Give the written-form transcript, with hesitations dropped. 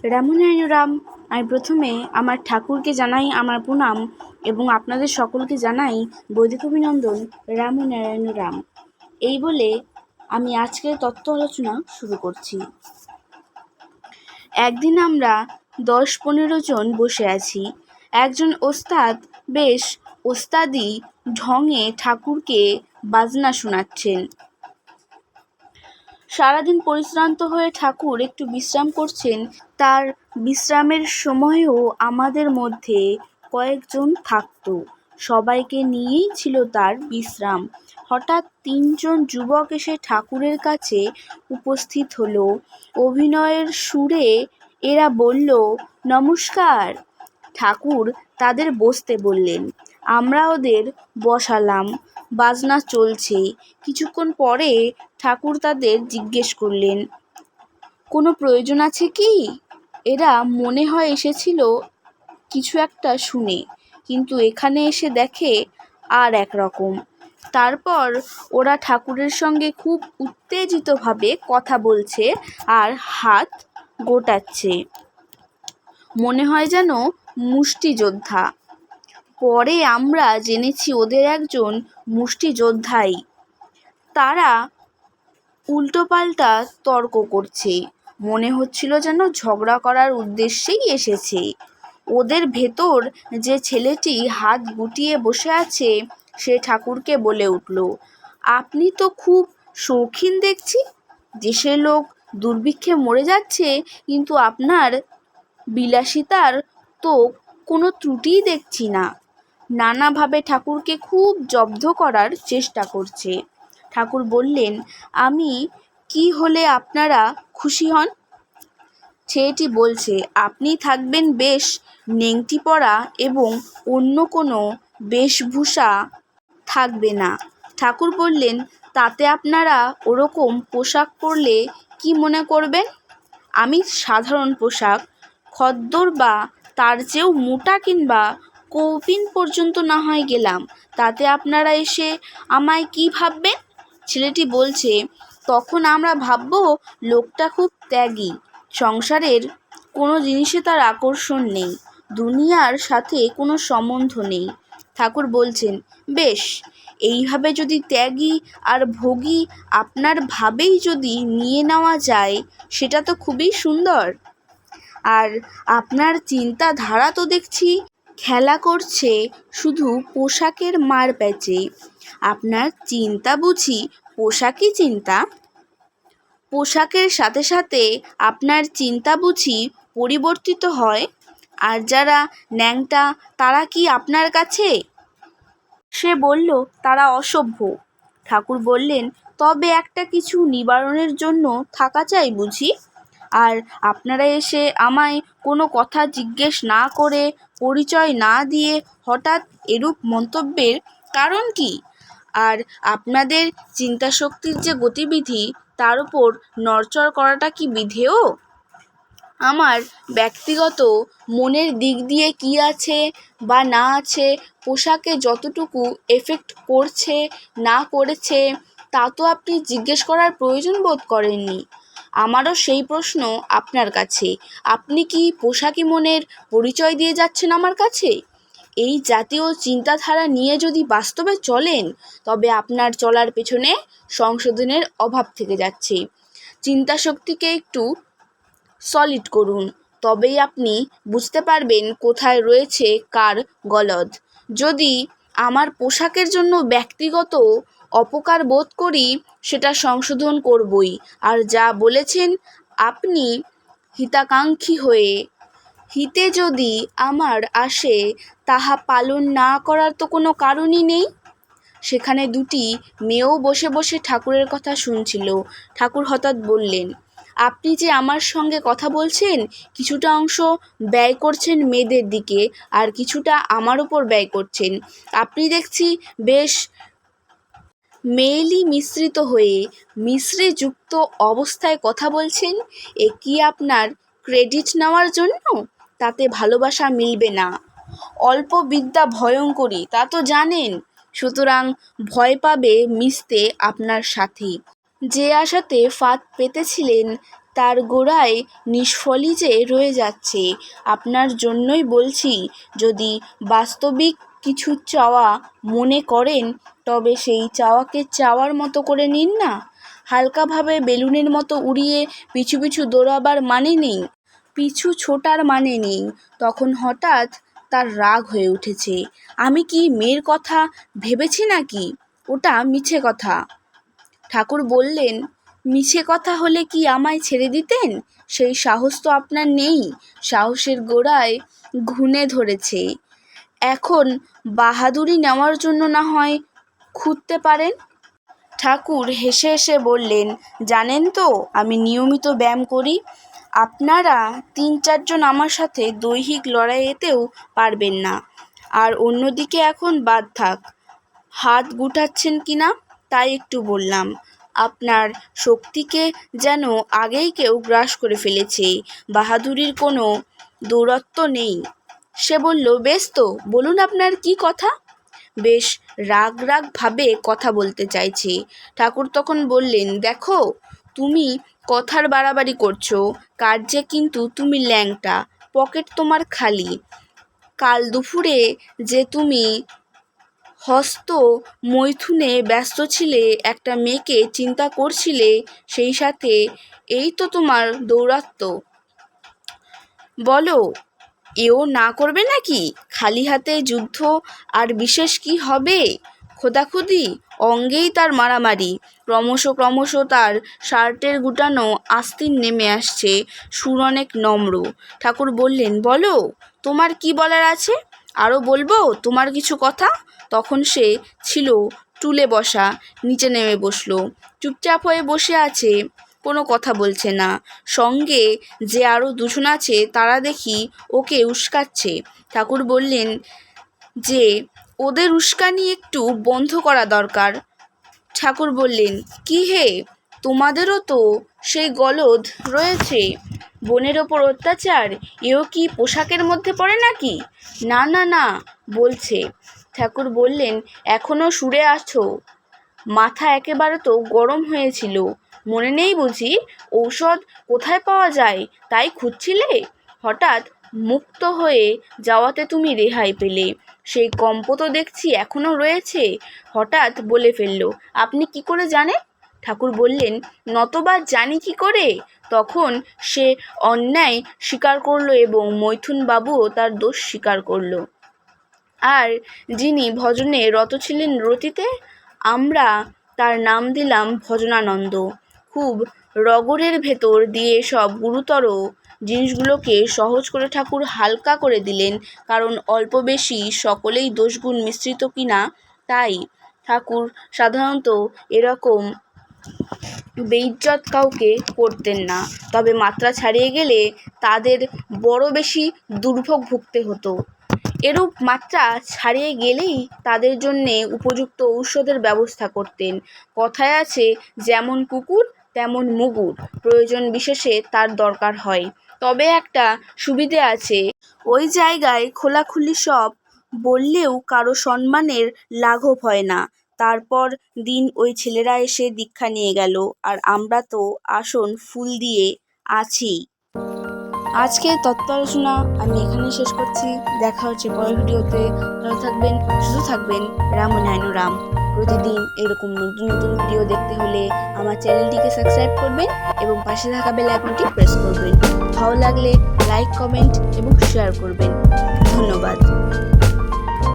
রামনারায়ণ রাম। আমি প্রথমে আমার ঠাকুরকে জানাই আমার প্রণাম এবং আপনাদের সকলকে জানাই বৈদিক অভিনন্দন। রামনারায়ণ রাম। এই বলে আমি আজকের তত্ত্ব আলোচনা শুরু করছি। একদিন আমরা 10-15 জন বসে আছি। একজন ওস্তাদ বেশ ওস্তাদি ঢঙে ঠাকুরকে বাজনা শোনাচ্ছেন। সারাদিন পরিশ্রান্ত হয়ে ঠাকুর একটু বিশ্রাম করছেন। তার বিশ্রামের সময়েও আমাদের মধ্যে কয়েকজন থাকত। সবাইকে নিয়েই ছিল তার বিশ্রাম। হঠাৎ 3 জন যুবক এসে ঠাকুরের কাছে উপস্থিত হলো। অভিনয়ের সুরে এরা বলল, নমস্কার। ঠাকুর তাদের বসতে বললেন। আমরা ওদের বসালাম। বাজনা চলছে। কিছুক্ষণ পরে ঠাকুর তাদের জিজ্ঞেস করলেন, কোনো প্রয়োজন আছে কি? এরা মনে হয় এসেছিল কিছু একটা শুনে, কিন্তু এখানে এসে দেখে আর একরকম। তারপর ওরা ঠাকুরের সঙ্গে খুব উত্তেজিতভাবে কথা বলছে আর হাত গোটাচ্ছে, মনে হয় যেন মুষ্টিযোদ্ধা। পরে আমরা জেনেছি ওদের একজন মুষ্টিযোদ্ধাই। তারা উল্টোপাল্টা তর্ক করছে, মনে হচ্ছিল যেন ঝগড়া করার উদ্দেশ্যেই এসেছে। ওদের ভেতর যে ছেলেটি হাত গুটিয়ে বসে আছে সে ঠাকুরকে বলে উঠল, আপনি তো খুব শৌখিন দেখছি। দেশের লোক দুর্ভিক্ষে মরে যাচ্ছে, কিন্তু আপনার বিলাসিতার তো কোনো ত্রুটিই দেখছি না। নানাভাবে ঠাকুরকে খুব জব্দ করার চেষ্টা করছে। ঠাকুর বললেন, আমি কি হলে আপনারা খুশি হন? ছেলেটি বলছে, আপনি থাকবেন বেশ নেংটি পরা এবং অন্য কোনো বেশভূষা থাকবে না। ঠাকুর বললেন, তাতে আপনারা ওরকম পোশাক পরলে কি মনে করবেন? আমি সাধারণ পোশাক, খদ্দর বা তার চেয়েও মোটা কিংবা কৌপিন পর্যন্ত না হয় গেলাম, তাতে আপনারা এসে আমায় কি ভাববেন? ছেলেটি বলছে, তখন আমরা ভাবব লোকটা খুব ত্যাগী, সংসারের কোনো জিনিসে তার আকর্ষণ নেই, দুনিয়ার সাথে কোনো সম্বন্ধ নেই। ঠাকুর বলছেন, বেশ, এইভাবে যদি ত্যাগী আর ভোগী আপনার ভাবেই যদি নিয়ে নেওয়া যায়, সেটা তো খুবই সুন্দর। আর আপনার চিন্তাধারা তো দেখছি খেলা করছে শুধু পোশাকের মারপ্যাঁচে। আপনার চিন্তা বুঝি পোশাকই চিন্তা? পোশাকের সাথে সাথে আপনার চিন্তা বুঝি পরিবর্তিত হয়? আর যারা ন্যাংটা তারা কি আপনার কাছে? সে বলল, তারা অসভ্য। ঠাকুর বললেন, তবে একটা কিছু নিবারণের জন্য থাকা চাই বুঝি? আর আপনারা এসে আমায় কোনো কথা জিজ্ঞেস না করে, পরিচয় না দিয়ে হঠাৎ এরূপ মন্তব্যের কারণ কি? আর আপনাদের চিন্তাশক্তির যে গতিবিধি, তার উপর নড়চড় করাটা কি বিধেয়? আমার ব্যক্তিগত মনের দিক দিয়ে কি আছে বা না আছে, পোশাকে যতটুকু এফেক্ট করছে না করেছে, তা তো আপনি জিজ্ঞেস করার প্রয়োজন বোধ করেননি। আমারও সেই প্রশ্ন আপনার কাছে। আপনি কি পোশাকি মনের পরিচয় দিয়ে যাচ্ছেন আমার কাছে? এই জাতীয় চিন্তাধারা নিয়ে যদি বাস্তবে চলেন, তবে আপনার চলার পেছনে সংশোধনের অভাব থেকে যাচ্ছে। চিন্তাশক্তিকে একটু সলিড করুন, তবেই আপনি বুঝতে পারবেন কোথায় রয়েছে কার গলদ। যদি আমার পোশাকের জন্য ব্যক্তিগত অপকার বোধ করি, সেটা সংশোধন করবই। আর যা বলেছেন আপনি হিতাকাঙ্ক্ষী হয়ে, হিতে যদি আমার আসে, তাহা পালন না করার তো কোনো কারণই নেই। সেখানে 2টি মেয়েও বসে বসে ঠাকুরের কথা শুনছিল। ঠাকুর হঠাৎ বললেন, আপনি যে আমার সঙ্গে কথা বলছেন, কিছুটা অংশ ব্যয় করছেন মেয়েদের দিকে আর কিছুটা আমার উপর ব্যয় করছেন। আপনি দেখছি বেশ মেয়েলি মিশ্রিত হয়ে মিশ্রিযুক্ত অবস্থায় কথা বলছেন। এ কি আপনার ক্রেডিট নেওয়ার জন্য? তাতে ভালোবাসা মিলবে না। অল্প বিদ্যা ভয়ঙ্করী, তা তো জানেন। সুতরাং ভয় পাবে মিশতে আপনার সাথে। যে আশাতে ফাঁদ পেতেছিলেন তার গোড়ায় নিষ্ফলই যে রয়ে যাচ্ছে। আপনার জন্যই বলছি, যদি বাস্তবিক কিছু চাওয়া মনে করেন তবে সেই চাওয়াকে চাওয়ার মতো করে নিন না। হালকাভাবে বেলুনের মতো উড়িয়ে পিছু পিছু দৌড়াবার মানে নেই, পিছু ছোটার মানে নেই। তখন হঠাৎ তার রাগ হয়ে উঠেছে। আমি কি মেয়ের কথা ভেবেছি নাকি? ওটা মিছে কথা। ঠাকুর বললেন, মিছে কথা হলে কি আমায় ছেড়ে দিতেন? সেই সাহস তো আপনার নেই। সাহসের গোড়ায় ঘুণে ধরেছে। এখন বাহাদুরি নেওয়ার জন্য না হয় খুঁড়তে পারেন। ঠাকুর হেসে হেসে বললেন, জানেন তো আমি নিয়মিত ব্যায়াম করি। আপনারা ৩-৪ জন আমার সাথে দৈহিক লড়াইয়েতেও পারবেন না। আর অন্যদিকে এখন বাদ থাক, হাত গুটাচ্ছেন কিনা তাই একটু বললাম। আপনার শক্তিকে যেন আগেই কেউ গ্রাস করে ফেলেছে। বাহাদুরির কোনো দৌরত্ব নেই। সে বলল, বেশ তো, বলুন আপনার কি কথা। বেশ রাগ রাগ ভাবে কথা বলতে চাইছে। ঠাকুর তখন বললেন, দেখো, তুমি কথার বাড়াবাড়ি করছো, কার্যে কিন্তু তুমি ল্যাংটা, পকেট তোমার খালি। কাল দুপুরে যে তুমি হস্ত মৈথুনে ব্যস্ত ছিলে, একটা মেয়েকে চিন্তা করছিলে, সেই সাথে এই তো তোমার দৌরাত্ম্য। বলো, এও না করবে নাকি? খালি হাতে যুদ্ধ আর বিশেষ কি হবে? খোদাখুদি, অঙ্গেই তার মারামারি। ক্রমশ তার শার্টের গুটানো আস্তিন নেমে আসছে। সুর অনেক নম্র। ঠাকুর বললেন, বলো, তোমার কি বলার আছে? আরও বলবো তোমার কিছু কথা? তখন সে ছিল টুলে বসা, নিচে নেমে বসলো। চুপচাপ হয়ে বসে আছে, কোনো কথা বলছে না। সঙ্গে যে আরও 2 জন আছে তারা দেখি ওকে উস্কাচ্ছে। ঠাকুর বললেন যে ওদের উস্কানি একটু বন্ধ করা দরকার। ঠাকুর বললেন, কি হে, তোমাদেরও তো সেই গলদ রয়েছে। বোনের ওপর অত্যাচার, এও কি পোশাকের মধ্যে পড়ে নাকি? না না না বলছে। ঠাকুর বললেন, এখনো সুরে আছো? মাথা একেবারে তো গরম হয়েছিল। মনে নেই বুঝি? ঔষধ কোথায় পাওয়া যায় তাই খুঁজছিলে? হঠাৎ মুক্ত হয়ে যাওয়াতে তুমি রেহাই পেলে। সেই কম্প তো দেখছি এখনো রয়েছে। হঠাৎ বলে ফেলল, আপনি কি করে জানেন? ঠাকুর বললেন, নতবা জানি কি করে। তখন সে অন্যায় স্বীকার করলো এবং মৈথুন বাবুও তার দোষ স্বীকার করল। আর যিনি ভজনে রত ছিলেন রতিতে, আমরা তার নাম দিলাম ভজনানন্দ। খুব রগরের ভেতর দিয়ে সব গুরুতর জিনিসগুলোকে সহজ করে ঠাকুর হালকা করে দিলেন, কারণ অল্প বেশি সকলেই দোষগুণ মিশ্রিত কিনা তাই। ঠাকুর সাধারণত এরকম বেইজ্জত কাউকে করতেন না, তবে মাত্রা ছাড়িয়ে গেলে তাদের বড় বেশি দুর্ভোগ ভুগতে হতো। এরূপ মাত্রা ছাড়িয়ে গেলেই তাদের জন্যে উপযুক্ত ঔষধের ব্যবস্থা করতেন। কথায় আছে, যেমন কুকুর তেমন মুগুর, প্রয়োজন বিশেষে তার দরকার হয়। তবে একটা সুবিধে আছে, ওই জায়গায় খোলাখুলি সব বললেও কারো সম্মানের লাঘব হয় না। তারপর দিন ওই ছেলেরা এসে দীক্ষা নিয়ে গেল, আর আমরা তো আসন ফুল দিয়ে আছি। আজকের তত্ত্ব আলোচনা আমি এখানে শেষ করছি। দেখা হচ্ছে পরের ভিডিওতে। ভালো থাকবেন, সুস্থ থাকবেন। রাম নারায়ণ রাম। প্রতিদিন এরকম নতুন নতুন ভিডিও দেখতে হলে আমার চ্যানেলটিকে সাবস্ক্রাইব করবেন এবং পাশে থাকা বেল আইকনটি প্রেস করবেন। ভালো লাগলে লাইক, কমেন্ট এবং শেয়ার করবেন। ধন্যবাদ।